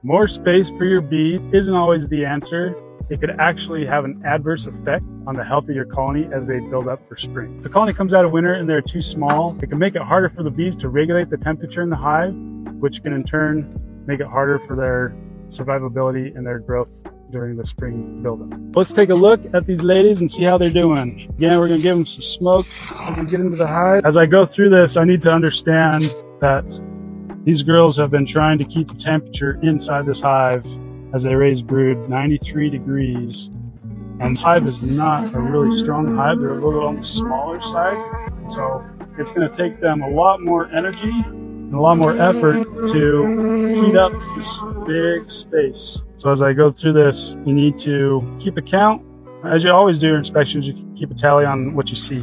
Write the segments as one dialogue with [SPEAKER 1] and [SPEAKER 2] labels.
[SPEAKER 1] More space for your bee isn't always the answer. It could actually have an adverse effect on the health of your colony as they build up for spring. If the colony comes out of winter and they're too small, it can make it harder for the bees to regulate the temperature in the hive, which can in turn make it harder for their survivability and their growth during the spring buildup. Let's take a look at these ladies and see how they're doing. Again, we're gonna give them some smoke as we get into the hive. As I go through this, I need to understand that these girls have been trying to keep the temperature inside this hive as they raise brood 93 degrees. And the hive is not a really strong hive. They're a little on the smaller side. So it's going to take them a lot more energy and a lot more effort to heat up this big space. So as I go through this, you need to keep a count. As you always do your inspections, you keep a tally on what you see.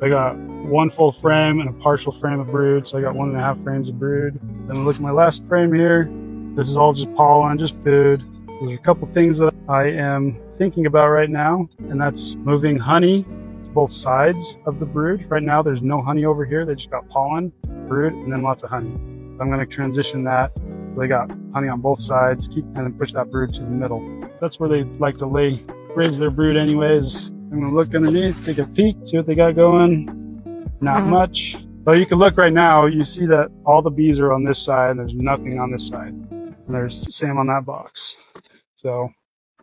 [SPEAKER 1] I got one full frame and a partial frame of brood, so I got 1.5 frames of brood. Then look at my last frame here. This is all just pollen, just food. So there's a couple things that I am thinking about right now, and that's moving honey to both sides of the brood. Right now there's no honey over here. They just got pollen, brood, and then lots of honey. So I'm going to transition that. They got honey on both sides, and then push that brood to the middle. So that's where they like to raise their brood anyways. I'm going to look underneath, take a peek, see what they got going. Not much. So you can look right now, you see that all the bees are on this side, and there's nothing on this side. And there's the same on that box. So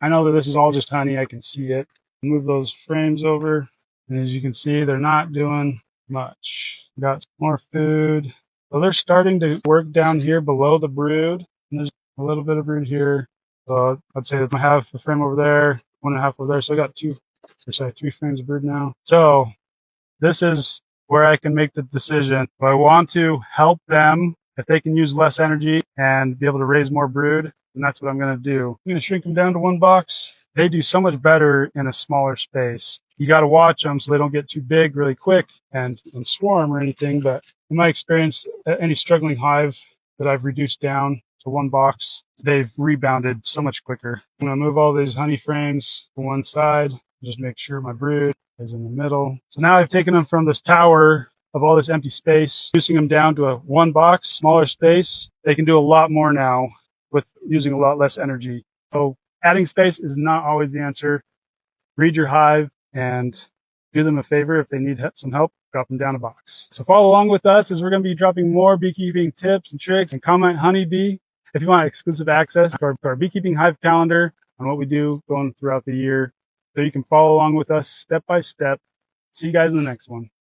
[SPEAKER 1] I know that this is all just honey, I can see it. Move those frames over, and as you can see, they're not doing much. Got more food. So they're starting to work down here below the brood, and there's a little bit of brood here. So I'd say that I have a frame over there, 1.5 over there. So I got 3 frames of brood now. So this is where I can make the decision. If I want to help them, if they can use less energy and be able to raise more brood, then that's what I'm going to do. I'm going to shrink them down to 1 box. They do so much better in a smaller space. You got to watch them so they don't get too big really quick and swarm or anything. But in my experience, any struggling hive that I've reduced down to 1 box, they've rebounded so much quicker. I'm going to move all these honey frames to one side. Just make sure my brood is in the middle. So now I've taken them from this tower of all this empty space, reducing them down to a 1 box, smaller space. They can do a lot more now with using a lot less energy. So adding space is not always the answer. Read your hive and do them a favor. If they need some help, drop them down a box. So follow along with us as we're going to be dropping more beekeeping tips and tricks, and comment honeybee if you want exclusive access to our beekeeping hive calendar on what we do going throughout the year. So you can follow along with us step by step. See you guys in the next one.